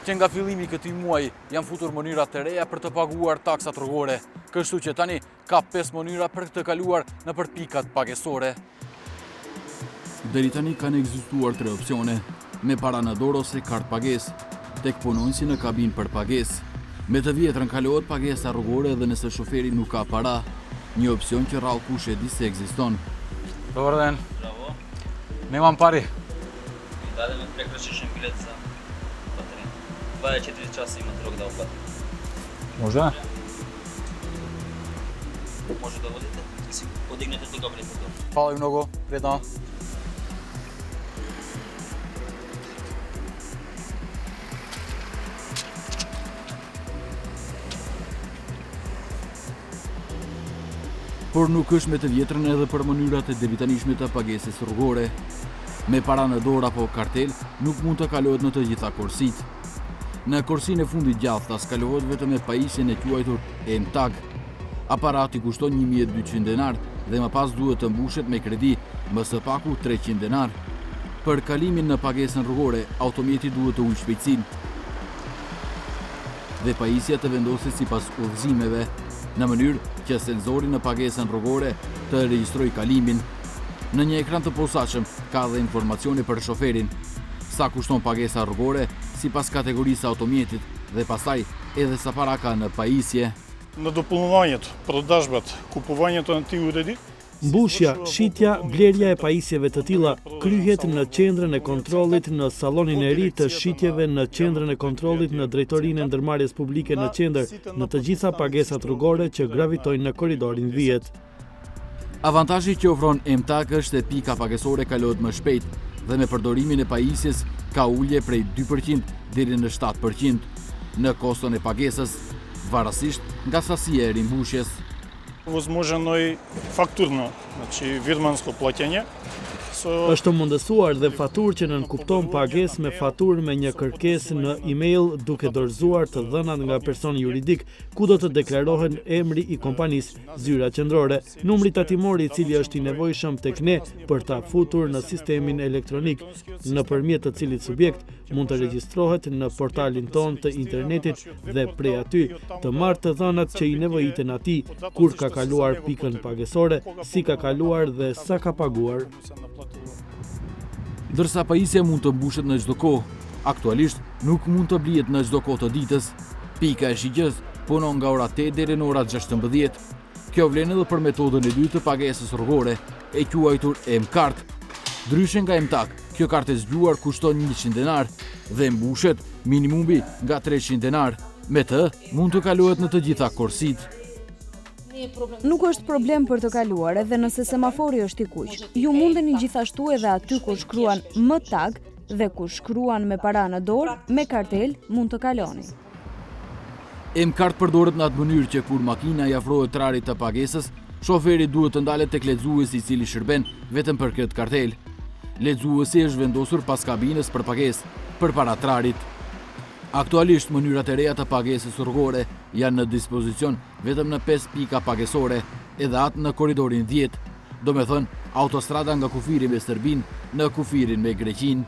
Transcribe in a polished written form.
që nga fillimi këtij muaji janë futur mënyra të reja për të paguar taksat rrugore, kështu që tani ka 5 mënyra për të kaluar nëpër pikat pagesore. Deri tani kanë ekzistuar 3 opsione, me para në dorë ose kartë pagesë, tek punonjësi në kabinë për pagesë. Me të vjetrën kalohet pagesa rrugore edhe nëse shoferi nuk ka para, një opsion që rrallë kush e di se ekziston. Dobar dan. Bravo. Nemam pari. Dalje me prekršajni bilet za bateriju. 24 časa imate rok da uplatite. Može? Može da vodite i si podignete toga bileta. Hvala i mnogo, prijetno. Por nuk është me të vjetrën edhe për mënyrat e debitanishme të pagesës rrugore. Me para në dorë apo kartel nuk mund të kalohet në të gjitha korsit. Në korsinë e fundit gjatë tas kalohet vetëm me pajisjen e quajtur EMTAG. Aparati kushton 1200 denar dhe më pas duhet të mbushet me kredi, më së paku 300 denar. Për kalimin në pagesën rrugore, automjeti duhet të ujë shpejtësinë dhe pajisja të vendoset sipas udhëzimeve, në mënyrë që senzori në pagesën rrugore të regjistroj kalimin. Në një ekran të posaçëm ka dhe informacione për shoferin, sa kushton pagesa rrugore sipas kategorisë automjetit dhe pastaj edhe sa para ka në pajisje. Në dopullëvanjet, продажбат, купувањето на тие уреди, Mbushja, shitja, blerja e pajisjeve të tilla kryhet në qendrën e kontrollit në sallonin e ri të shitjeve në qendrën e kontrollit në drejtorinë e ndërmarrjes publike në qendër në të gjitha pagesat rrugore që gravitojnë në korridorin vijet. Avantazhi që ofron EMTAG është se pika pagesore kalohet më shpejt dhe me përdorimin e pajisjes ka ulje prej 2% deri në 7% në koston e pagesës, varësisht nga sasia e rimbushjes. возможно и фактурно, значи вирманско плаќање. Është mundësuar dhe faturë që nënkupton pagesë me faturë me një kërkesë në email duke dorëzuar të dhënat nga personi juridik ku do të deklarohen emri i kompanisë, zyra qendrore, numri tatimori i cili është i nevojshëm tek ne për ta futur në sistemin elektronik, nëpërmjet të cilit subjekt mund të regjistrohet në portalin ton të internetit dhe prej aty të marrë të dhënat që i nevojiten atij, kur ka kaluar pikën pagesore, si ka kaluar dhe sa ka paguar. Ndërsa pajisja mund të mbushet në çdo kohë, aktualisht nuk mund të blihet në çdo kohë të ditës. Pika e shitjes punon nga ora 8 deri në ora 16. Kjo vlen edhe për metodën e dytë të pagesës rrugore, e quajtur EMCART. Ndryshe nga EMTAG, kjo kartë e zgjuar kushton 100 denar dhe mbushet minimumi nga 300 denar. Me të mund të kalohet në të gjitha korsitë. Nuk është problem për të kaluar edhe nëse semafori është i kuq. Ju mundeni gjithashtu edhe aty kur shkruan EMTAG dhe kur shkruan me para në dorë, me kartel mund të kaloni. EMCART përdoret në atë mënyrë që kur makina i afrohet trarit të pagesës, shoferi duhet të ndalet tek lexuesi i cili shërben vetëm për këtë kartel. Lexuesi është vendosur pas kabinës për pagesë, përpara trarit. Aktualisht mënyrat e reja të pagesës rrugore janë në dispozicion vetëm në 5 pika pagesore, edhe atë në korridorin 10, do me thënë autostrada nga kufiri me Serbinë në kufirin me Greqinë.